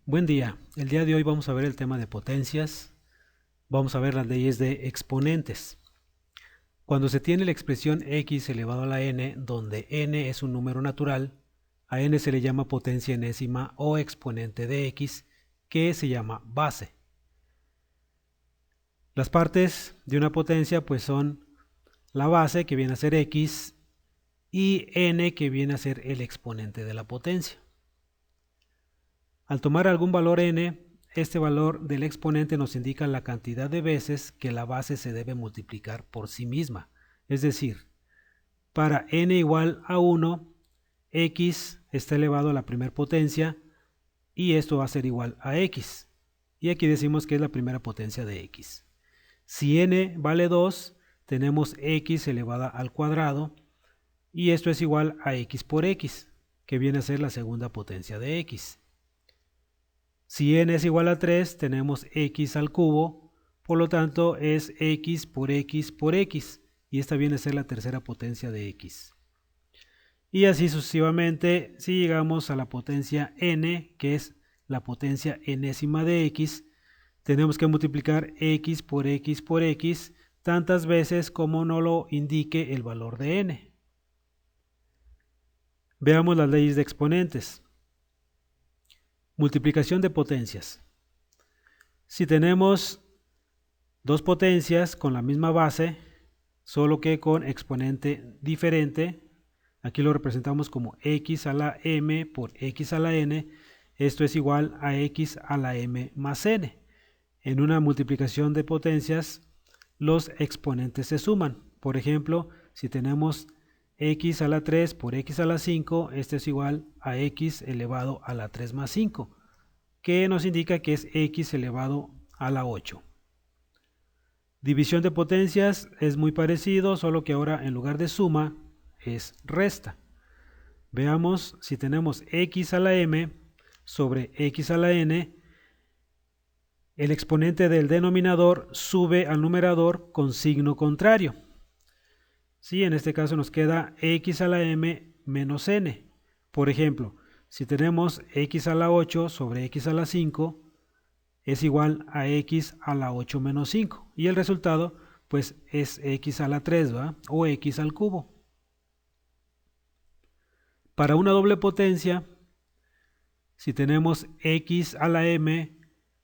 Buen día, el día de hoy vamos a ver el tema de potencias, vamos a ver las leyes de exponentes. Cuando se tiene la expresión x elevado a la n, donde n es un número natural, a n se le llama potencia enésima o exponente de x, que se llama base. Las partes de una potencia pues son la base, que viene a ser x, y n, que viene a ser el exponente de la potencia. Al tomar algún valor n, este valor del exponente nos indica la cantidad de veces que la base se debe multiplicar por sí misma. Es decir, para n igual a 1, x está elevado a la primera potencia y esto va a ser igual a x. Y aquí decimos que es la primera potencia de x. Si n vale 2, tenemos x elevada al cuadrado y esto es igual a x por x, que viene a ser la segunda potencia de x. Si n es igual a 3, tenemos x al cubo, por lo tanto es x por x por x, y esta viene a ser la tercera potencia de x. Y así sucesivamente, si llegamos a la potencia n, que es la potencia enésima de x, tenemos que multiplicar x por x tantas veces como nos lo indique el valor de n. Veamos las leyes de exponentes. Multiplicación de potencias. Si tenemos dos potencias con la misma base, solo que con exponente diferente, aquí lo representamos como x a la m por x a la n, esto es igual a x a la m más n. En una multiplicación de potencias, los exponentes se suman. Por ejemplo, si tenemos x a la 3 por x a la 5, esto es igual a x elevado a la 3 más 5, que nos indica que es x elevado a la 8. División de potencias es muy parecido, solo que ahora en lugar de suma es resta. Veamos, si tenemos x a la m sobre x a la n, el exponente del denominador sube al numerador con signo contrario. Sí, en este caso nos queda x a la m menos n. Por ejemplo, si tenemos x a la 8 sobre x a la 5, es igual a x a la 8 menos 5. Y el resultado, pues, es x a la 3, ¿verdad? O x al cubo. Para una doble potencia, si tenemos x a la m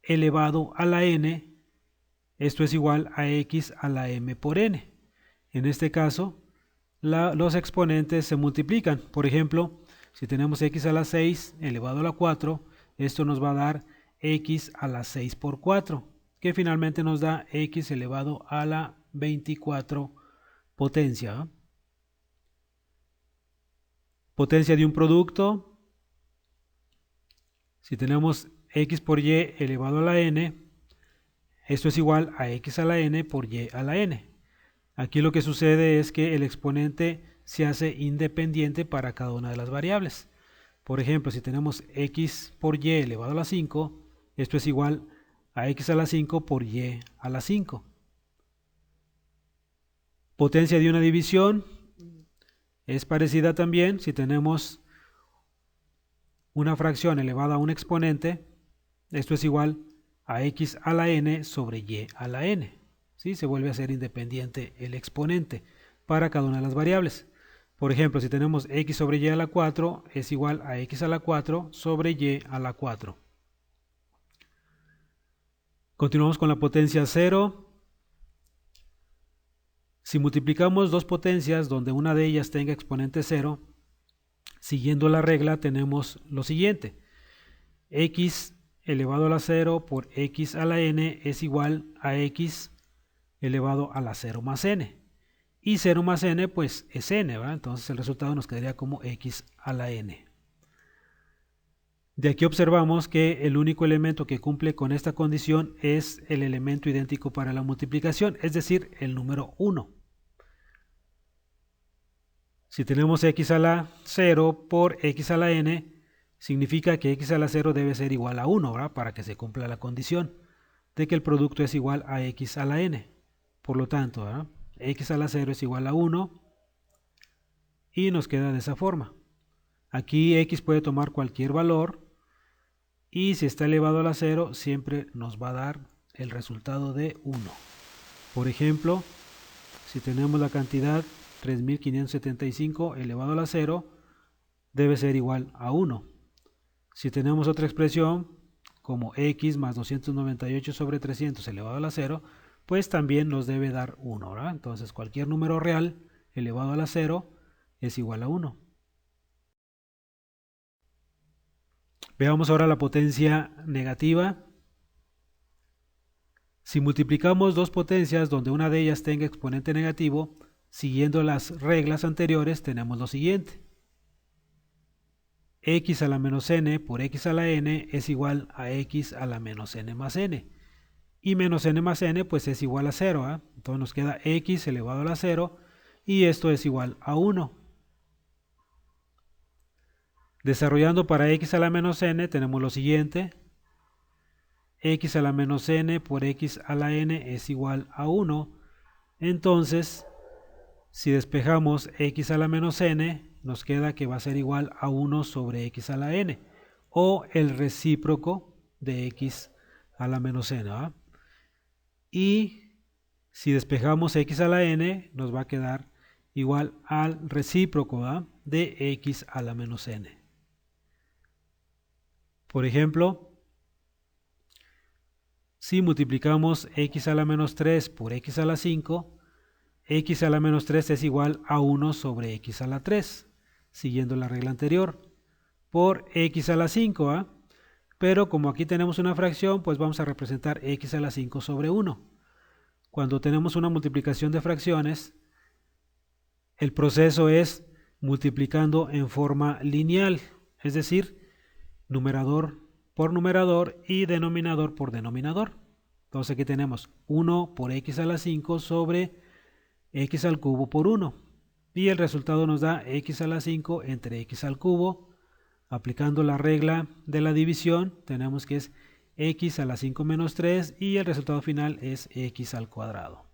elevado a la n, esto es igual a x a la m por n. En este caso, los exponentes se multiplican. Por ejemplo, si tenemos x a la 6 elevado a la 4, esto nos va a dar x a la 6 por 4, que finalmente nos da x elevado a la 24 potencia. Potencia de un producto. Si tenemos x por y elevado a la n, esto es igual a x a la n por y a la n. Aquí lo que sucede es que el exponente se hace independiente para cada una de las variables. Por ejemplo, si tenemos x por y elevado a la 5, esto es igual a x a la 5 por y a la 5. Potencia de una división es parecida también. Si tenemos una fracción elevada a un exponente, esto es igual a x a la n sobre y a la n. ¿Sí? Se vuelve a ser independiente el exponente para cada una de las variables. Por ejemplo, si tenemos x sobre y a la 4, es igual a x a la 4 sobre y a la 4. Continuamos con la potencia 0. Si multiplicamos dos potencias donde una de ellas tenga exponente 0, siguiendo la regla tenemos lo siguiente. X elevado a la 0 por x a la n es igual a x elevado a la 0 más n. Y 0 más n pues es n, ¿verdad? Entonces el resultado nos quedaría como x a la n. De aquí observamos que el único elemento que cumple con esta condición es el elemento idéntico para la multiplicación, es decir, el número 1. Si tenemos x a la 0 por x a la n, significa que x a la 0 debe ser igual a 1, ¿verdad? Para que se cumpla la condición de que el producto es igual a x a la n. Por lo tanto, ¿verdad? X a la 0 es igual a 1 y nos queda de esa forma. Aquí x puede tomar cualquier valor y si está elevado a la 0 siempre nos va a dar el resultado de 1. Por ejemplo, si tenemos la cantidad 3575 elevado a la 0, debe ser igual a 1. Si tenemos otra expresión como x más 298 sobre 300 elevado a la 0, pues también nos debe dar 1, ¿verdad? Entonces cualquier número real elevado a la 0 es igual a 1. Veamos ahora la potencia negativa. Si multiplicamos dos potencias donde una de ellas tenga exponente negativo, siguiendo las reglas anteriores tenemos lo siguiente. X a la menos n por x a la n es igual a x a la menos n más n. Y menos n más n pues es igual a 0, ¿eh? Entonces nos queda x elevado a la 0 y esto es igual a 1. Desarrollando para x a la menos n tenemos lo siguiente. X a la menos n por x a la n es igual a 1. Entonces, si despejamos x a la menos n, nos queda que va a ser igual a 1 sobre x a la n, o el recíproco de x a la menos n, ¿verdad? Y si despejamos x a la n, nos va a quedar igual al recíproco, ¿verdad?, de x a la menos n. Por ejemplo, si multiplicamos x a la menos 3 por x a la 5, x a la menos 3 es igual a 1 sobre x a la 3, siguiendo la regla anterior, por x a la 5, ¿eh? Pero como aquí tenemos una fracción, pues vamos a representar x a la 5 sobre 1. Cuando tenemos una multiplicación de fracciones, el proceso es multiplicando en forma lineal, es decir, numerador por numerador y denominador por denominador. Entonces aquí tenemos 1 por x a la 5 sobre x al cubo por 1. Y el resultado nos da x a la 5 entre x al cubo. Aplicando la regla de la división, tenemos que es x a la 5 menos 3 y el resultado final es x al cuadrado.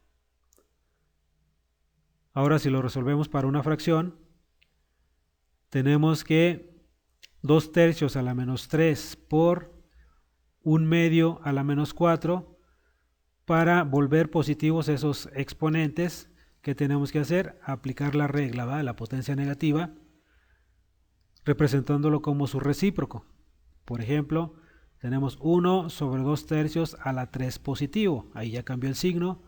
Ahora si lo resolvemos para una fracción, tenemos que 2 tercios a la menos 3 por 1 medio a la menos 4 para volver positivos esos exponentes. ¿Qué tenemos que hacer? Aplicar la regla, ¿va?, la potencia negativa, representándolo como su recíproco. Por ejemplo, tenemos 1 sobre 2 tercios a la 3 positivo, ahí ya cambió el signo,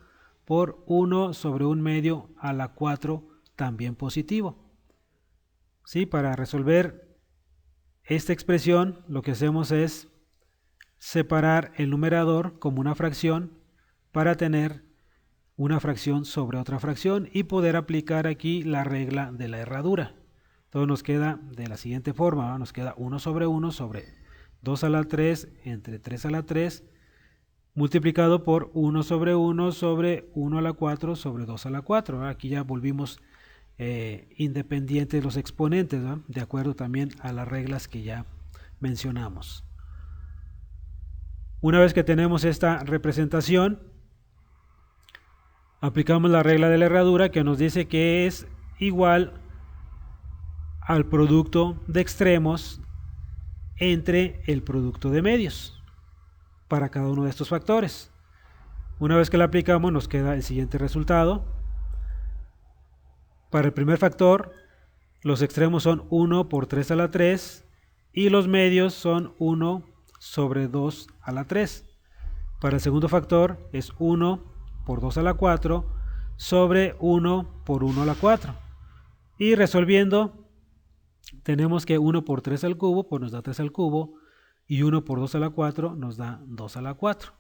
por 1 sobre 1 medio a la 4 también positivo. ¿Sí? Para resolver esta expresión lo que hacemos es separar el numerador como una fracción para tener una fracción sobre otra fracción y poder aplicar aquí la regla de la herradura. Entonces nos queda de la siguiente forma, ¿va? Nos queda 1 sobre 1 sobre 2 a la 3 entre 3 a la 3 multiplicado por 1 sobre 1 sobre 1 a la 4 sobre 2 a la 4. ¿Va? Aquí ya volvimos independientes los exponentes, ¿va?, de acuerdo también a las reglas que ya mencionamos. Una vez que tenemos esta representación, aplicamos la regla de la herradura que nos dice que es igual al producto de extremos entre el producto de medios para cada uno de estos factores. Una vez que la aplicamos nos queda el siguiente resultado. Para el primer factor, los extremos son 1 por 3 a la 3 y los medios son 1 sobre 2 a la 3. Para el segundo factor es 1 por 2 a la 4 sobre 1 por 1 a la 4. Y resolviendo, tenemos que 1 por 3 al cubo pues nos da 3 al cubo y 1 por 2 a la 4 nos da 2 a la 4.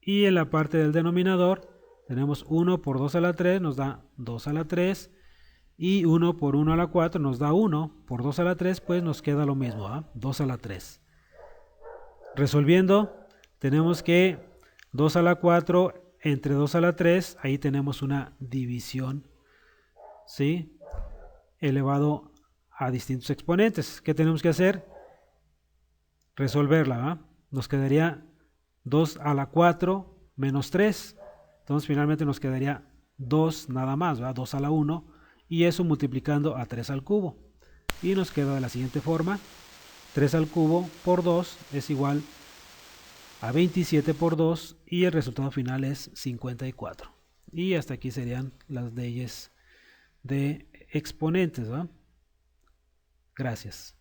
Y en la parte del denominador tenemos 1 por 2 a la 3 nos da 2 a la 3 y 1 por 1 a la 4 nos da 1 por 2 a la 3 pues nos queda lo mismo, ¿eh? 2 a la 3. Resolviendo tenemos que 2 a la 4 entre 2 a la 3, ahí tenemos una división, ¿sí?, elevado a distintos exponentes. ¿Qué tenemos que hacer? Resolverla, ¿va? Nos quedaría 2 a la 4 menos 3. Entonces finalmente nos quedaría 2 nada más, ¿va? 2 a la 1 y eso multiplicando a 3 al cubo. Y nos queda de la siguiente forma. 3 al cubo por 2 es igual a 27 por 2 y el resultado final es 54. Y hasta aquí serían las leyes de exponentes, ¿va? Gracias.